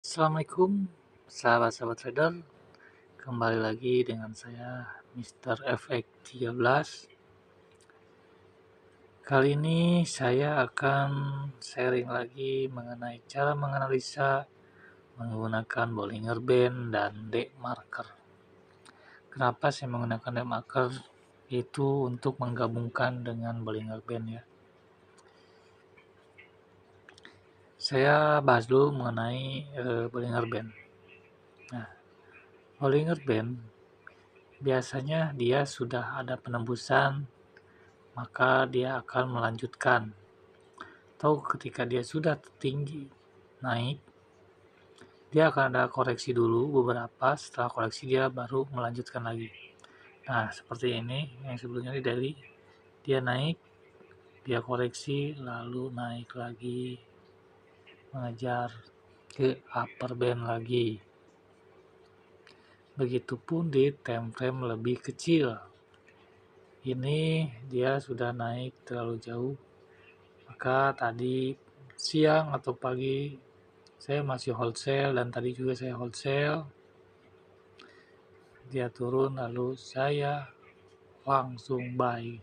Assalamualaikum sahabat-sahabat trader, kembali lagi dengan saya Mr. FX13. Kali ini saya akan sharing lagi mengenai cara menganalisa menggunakan Bollinger Band dan D marker. Kenapa saya menggunakan D marker? Itu untuk menggabungkan dengan Bollinger Band ya. Saya bahas dulu mengenai Bollinger Band. Nah, Bollinger Band biasanya dia sudah ada penembusan, maka dia akan melanjutkan. Atau ketika dia sudah tinggi naik, dia akan ada koreksi dulu beberapa, setelah koreksi dia baru melanjutkan lagi. Nah, seperti ini yang sebelumnya di daily, dia naik, dia koreksi, lalu naik lagi, mengejar ke upper band lagi. Begitupun di time frame lebih kecil. Ini dia sudah naik terlalu jauh, maka tadi siang atau pagi saya masih wholesale dan tadi juga saya wholesale. Dia turun lalu saya langsung buy.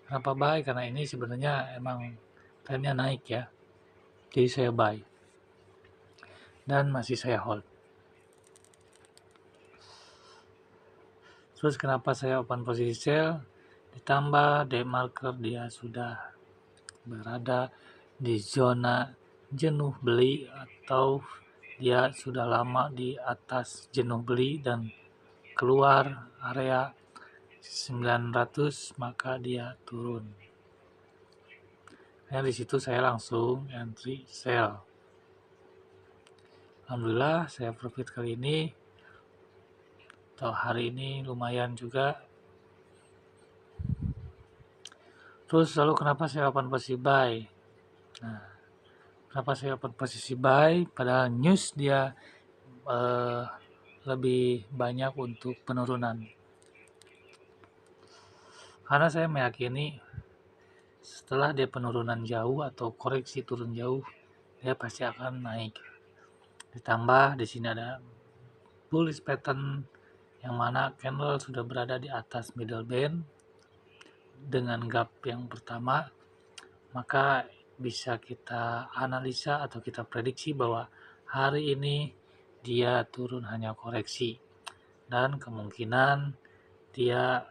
Kenapa buy? Karena ini sebenarnya emang trennya naik ya. Jadi saya buy. Dan masih saya hold. Terus kenapa saya open posisi sell? Ditambah day marker dia sudah berada di zona jenuh beli atau dia sudah lama di atas jenuh beli dan keluar area 900, maka dia turun. Nah, di situ saya langsung entry sell. Alhamdulillah saya profit kali ini atau hari ini lumayan juga. Terus lalu kenapa saya open posisi buy? Nah, kenapa saya open posisi buy? Padahal news dia lebih banyak untuk penurunan. Karena saya meyakini setelah dia penurunan jauh atau koreksi turun jauh, dia pasti akan naik. Ditambah di sini ada bullish pattern yang mana candle sudah berada di atas middle band dengan gap yang pertama, maka bisa kita analisa atau kita prediksi bahwa hari ini dia turun hanya koreksi dan kemungkinan dia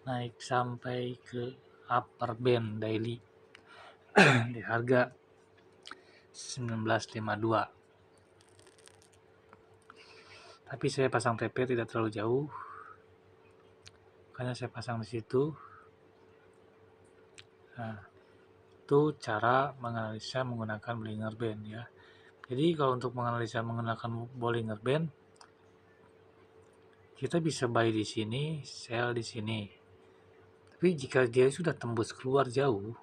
naik sampai ke upper band daily di harga 1952. Tapi saya pasang TP tidak terlalu jauh, makanya saya pasang di situ. Nah, itu cara menganalisa menggunakan Bollinger Band ya. Jadi kalau untuk menganalisa menggunakan Bollinger Band, kita bisa buy di sini, sell di sini. Tapi jika dia sudah tembus keluar jauh,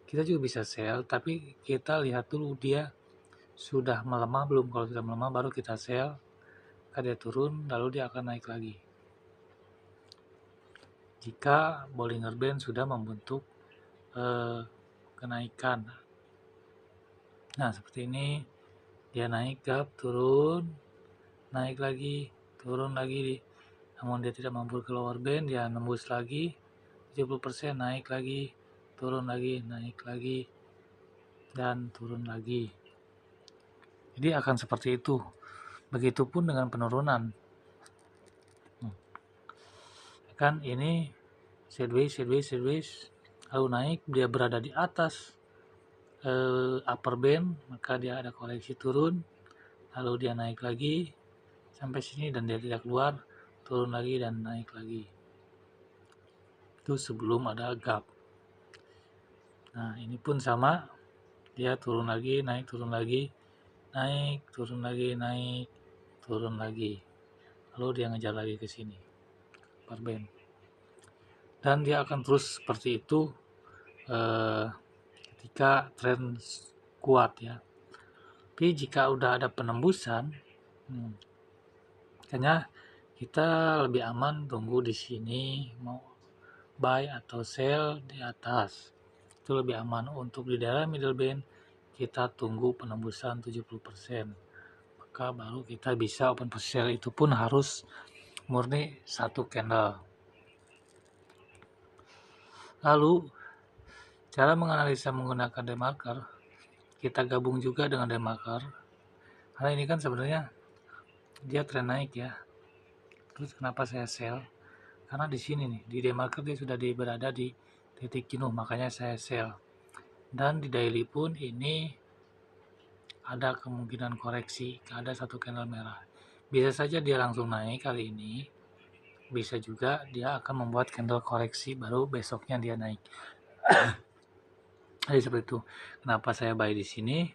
kita juga bisa sell, tapi kita lihat dulu dia sudah melemah belum. Kalau sudah melemah baru kita sell, maka dia turun lalu dia akan naik lagi. Jika Bollinger Band sudah membentuk kenaikan. Nah, seperti ini dia naik gap, turun, naik lagi, turun lagi. Namun dia tidak mampu ke lower band, dia nembus lagi 70%, naik lagi, turun lagi, naik lagi, dan turun lagi. Jadi akan seperti itu. Begitupun dengan penurunan. Kan ini sideways, lalu naik, dia berada di atas upper band, maka dia ada koreksi turun, lalu dia naik lagi sampai sini dan dia tidak keluar, turun lagi dan naik lagi. Itu sebelum ada gap. Nah, ini pun sama, dia turun lagi, naik, turun lagi, naik, turun lagi, naik, turun lagi, lalu dia ngejar lagi ke sini, upper band, dan dia akan terus seperti itu ketika tren kuat ya. Tapi jika udah ada penembusan, makanya kita lebih aman tunggu di sini, mau buy atau sell di atas, itu lebih aman. Untuk di dalam middle band kita tunggu penembusan 70%, maka baru kita bisa open position sell. Itu pun harus murni satu candle. Lalu cara menganalisa menggunakan demarker, kita gabung juga dengan demarker, karena ini kan sebenarnya dia tren naik ya. Terus kenapa saya sell? Karena di sini nih, di demarker dia sudah berada di titik jenuh, makanya saya sell. Dan di daily pun ini ada kemungkinan koreksi, ada satu candle merah. Bisa saja dia langsung naik kali ini, bisa juga dia akan membuat candle koreksi baru besoknya dia naik. Jadi seperti itu. Kenapa saya buy di sini?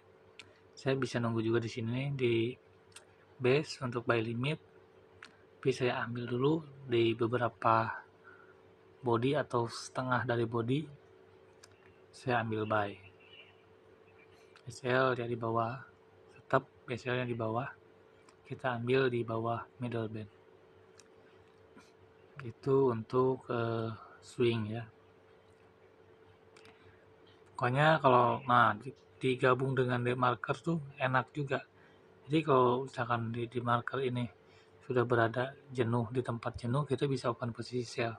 Saya bisa nunggu juga di sini di base untuk buy limit. Tapi saya ambil dulu di beberapa body atau setengah dari body. Saya ambil buy. SL dia di bawah, tetap SL nya di bawah. Kita ambil di bawah middle band. Itu untuk swing ya. Pokoknya kalau digabung dengan demarker tuh enak juga. Jadi kalau misalkan di demarker ini sudah berada jenuh, di tempat jenuh, kita bisa open posisi sell.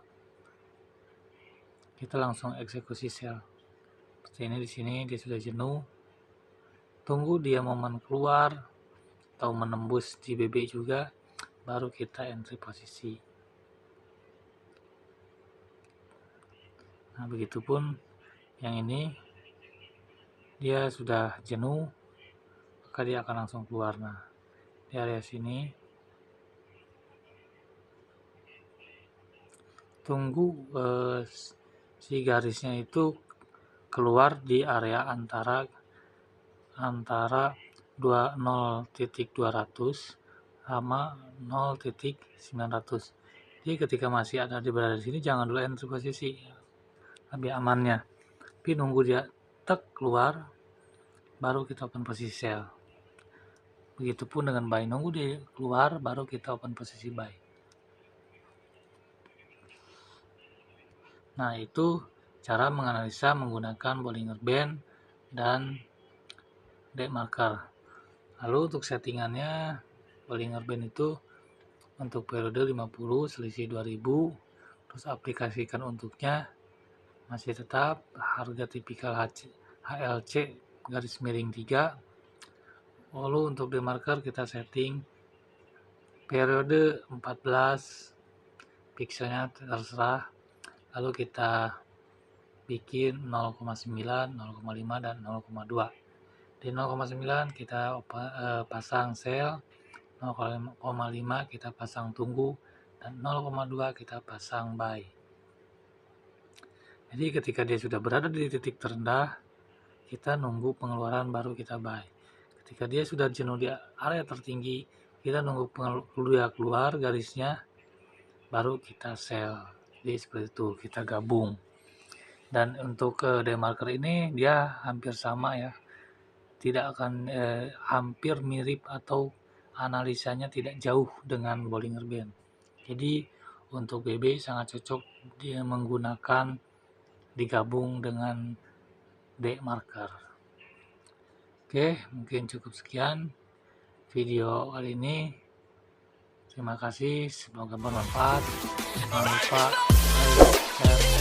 Kita langsung eksekusi sell. Seperti ini, di sini dia sudah jenuh. Tunggu dia momen keluar atau menembus di BB juga, baru kita entry posisi. Nah, begitupun yang ini dia sudah jenuh, maka dia akan langsung keluar. Nah, di area sini tunggu si garisnya itu keluar di area antara 0.200 sama 0.900. Jadi ketika masih ada berada di sini, jangan dulu entry posisi, lebih amannya. Tapi nunggu dia keluar, baru kita open posisi sell. Begitupun dengan buy, nunggu dia keluar, baru kita open posisi buy. Nah, itu cara menganalisa menggunakan Bollinger Band dan demarker. Lalu untuk settingannya, Bollinger Band itu untuk periode 50 selisih 2000, terus aplikasikan untuknya masih tetap harga tipikal HLC garis miring 3. Lalu untuk demarker kita setting periode 14, pixelnya terserah. Lalu kita bikin 0,9, 0,5 dan 0,2. Di 0,9 kita pasang sell, 0,5 kita pasang tunggu, dan 0,2 kita pasang buy. Jadi ketika dia sudah berada di titik terendah, kita nunggu pengeluaran baru kita buy. Ketika dia sudah jenuh di area tertinggi, kita nunggu dia keluar garisnya, baru kita sell. Jadi seperti itu, kita gabung. Dan untuk demarker ini dia hampir sama ya, tidak akan hampir mirip atau analisanya tidak jauh dengan Bollinger Band. Jadi untuk BB sangat cocok dia menggunakan digabung dengan demarker. Oke, mungkin cukup sekian video kali ini. Terima kasih, semoga bermanfaat. Jangan lupa like, share,